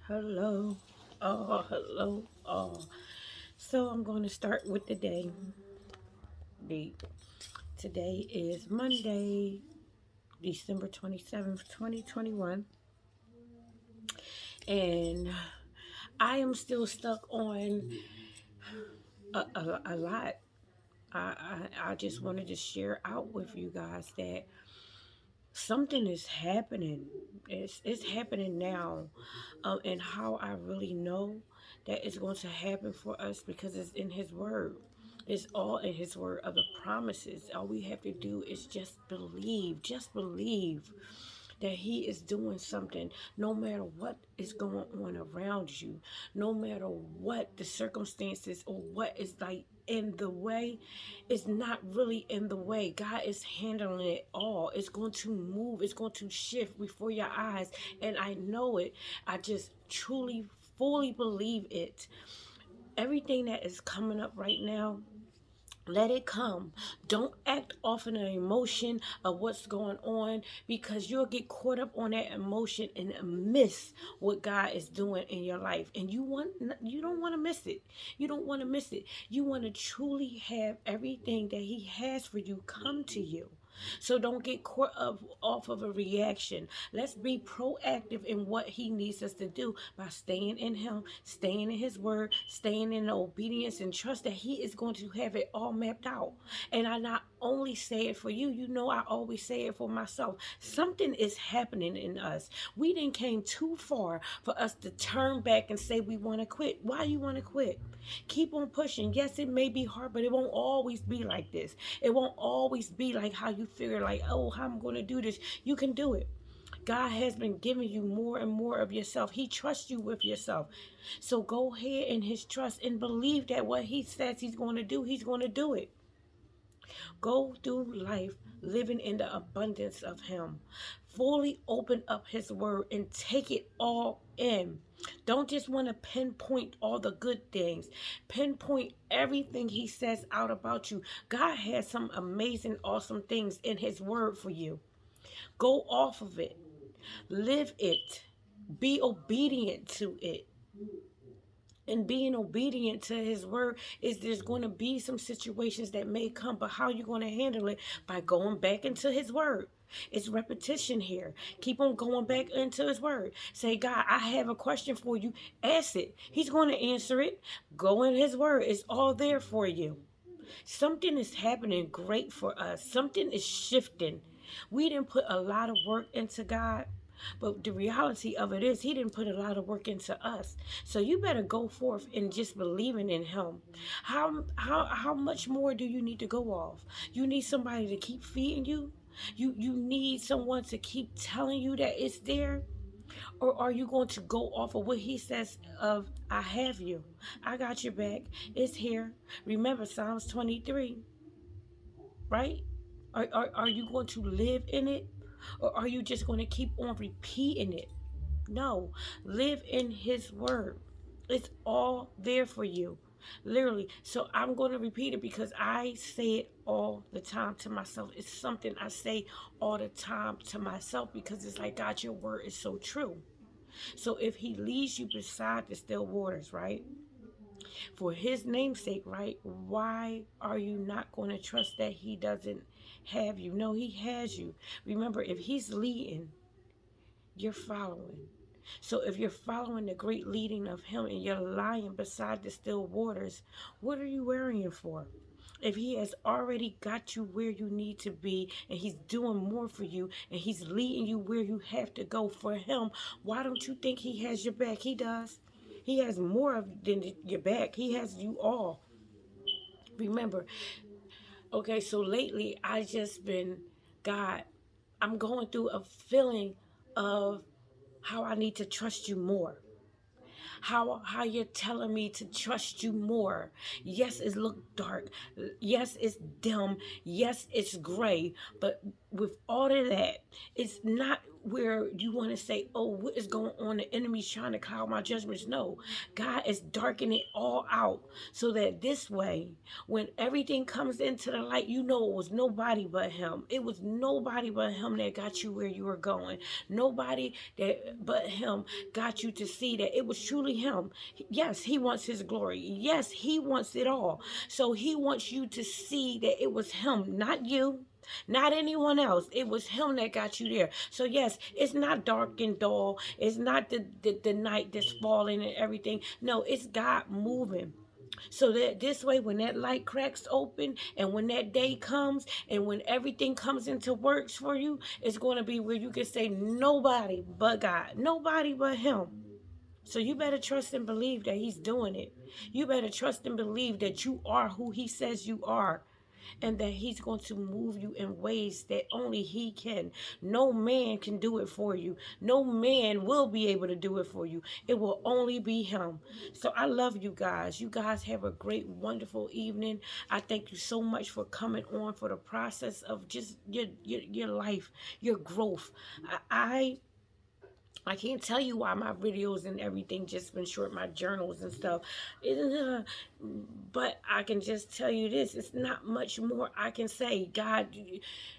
Hello. Hello. So I'm going to start with the day. The Today is Monday, December 27th, 2021, and I am still stuck on a lot. I just wanted to share out with you guys that something is happening. It's happening now, and how I really know that it's going to happen for us because it's in His Word. It's all in His Word of the promises. All we have to do is just believe. Just believe that He is doing something, no matter what is going on around you, no matter what the circumstances or what is like in the way. It's not really in the way. God is handling it all. It's going to move, it's going to shift before your eyes, and I know it. I just truly fully believe it. Everything that is coming up right now, let it come. Don't act off in an emotion of what's going on, because you'll get caught up on that emotion and miss what God is doing in your life. And you don't want to miss it. You don't want to miss it. You want to truly have everything that He has for you come to you. So don't get caught up off of a reaction. Let's be proactive in what He needs us to do by staying in Him, staying in His Word, staying in obedience, and trust that He is going to have it all mapped out. And I not only say it for you, I always say it for myself. Something is happening in us. We didn't came too far for us to turn back and say we want to quit. Why you want to quit? Keep on pushing. Yes, it may be hard, but it won't always be like this. It won't always be like how you figure, like, oh, how I'm going to do this. You can do it. God has been giving you more and more of yourself. He trusts you with yourself. So go ahead in His trust and believe that what He says He's going to do, He's going to do it. Go through life living in the abundance of Him. Fully open up His Word and take it all in. Don't just want to pinpoint all the good things. Pinpoint everything He says out about you. God has some amazing, awesome things in His Word for you. Go off of it. Live it. Be obedient to it. And being obedient to His Word is, there's going to be some situations that may come, but how you going to handle it? By going back into His Word. It's repetition here. Keep on going back into His Word. Say, God, I have a question for you. Ask it. He's going to answer it. Go in His Word. It's all there for you. Something is happening great for us. Something is shifting. We didn't put a lot of work into God, but the reality of it is He didn't put a lot of work into us. So you better go forth and just believing in Him. How much more do you need to go off? You need somebody to keep feeding you. You need someone to keep telling you that it's there. Or are you going to go off of what He says of, I have you, I got your back, it's here? Remember Psalms 23, right? Are you going to live in it? Or are you just going to keep on repeating it? No, live in His Word. It's all there for you. Literally. So I'm going to repeat it because I say it all the time to myself. It's something I say all the time to myself because it's like, God, your word is so true. So if He leads you beside the still waters, right? For His namesake, right? Why are you not going to trust that He doesn't have you? No, He has you. Remember, if He's leading, you're following. So if you're following the great leading of Him and you're lying beside the still waters, what are you worrying for? If He has already got you where you need to be and He's doing more for you and He's leading you where you have to go for Him, why don't you think He has your back? He does. He has more than your back. He has you all. Remember, okay, so lately I just been, God, I'm going through a feeling of how I need to trust you more. How you're telling me to trust you more. Yes, it look dark. Yes, it's dim. Yes, it's gray. But with all of that, it's not where you want to say, oh, what is going on? The enemy's trying to cloud my judgments. No, God is darkening it all out so that this way, when everything comes into the light, you know it was nobody but him. It was nobody but him that got you where you were going. Nobody that but him got you to see that it was truly him. Yes, he wants his glory. Yes, he wants it all. So he wants you to see that it was him, not you. Not anyone else. It was him that got you there. So yes, it's not dark and dull. It's not the night that's falling and everything. No, it's God moving. So that this way, when that light cracks open and when that day comes and when everything comes into works for you, it's going to be where you can say nobody but God. Nobody but him. So you better trust and believe that he's doing it. You better trust and believe that you are who he says you are, and that he's going to move you in ways that only he can. No man can do it for you. No man will be able to do it for you. It will only be him. So I love you guys. You guys have a great, wonderful evening. I thank you so much for coming on for the process of just your life, your growth. I can't tell you why my videos and everything just been short, my journals and stuff. But I can just tell you this. It's not much more I can say. God,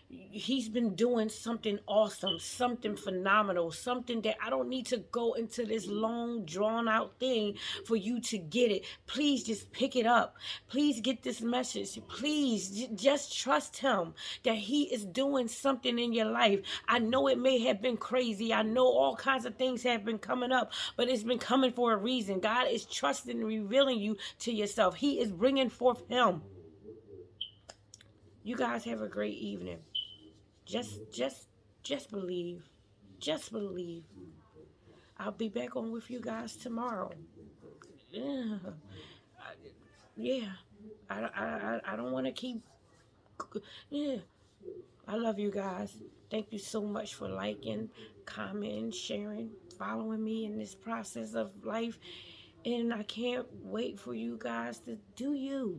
he's been doing something awesome, something phenomenal, something that I don't need to go into this long, drawn-out thing for you to get it. Please just pick it up. Please get this message. Please just trust him that he is doing something in your life. I know it may have been crazy. I know all kinds of things have been coming up, but it's been coming for a reason. God is trusting and revealing you to yourself. He is bringing forth him. You guys have a great evening. Just believe. Just believe. I'll be back on with you guys tomorrow. Yeah. Yeah. I don't want to keep. Yeah. I love you guys. Thank you so much for liking, commenting, sharing, following me in this process of life. And I can't wait for you guys to do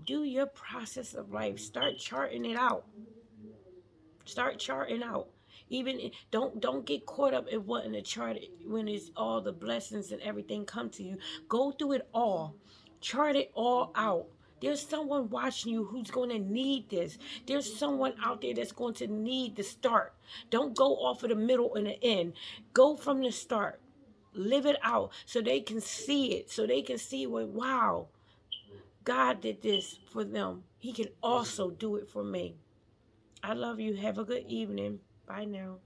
your process of life. Start charting it out. Start charting out. Even don't get caught up in wanting to chart it when it's all the blessings and everything come to you. Go through it all. Chart it all out. There's someone watching you who's going to need this. There's someone out there that's going to need the start. Don't go off of the middle and the end. Go from the start. Live it out so they can see it. So they can see, well, wow, God did this for them. He can also do it for me. I love you. Have a good evening. Bye now.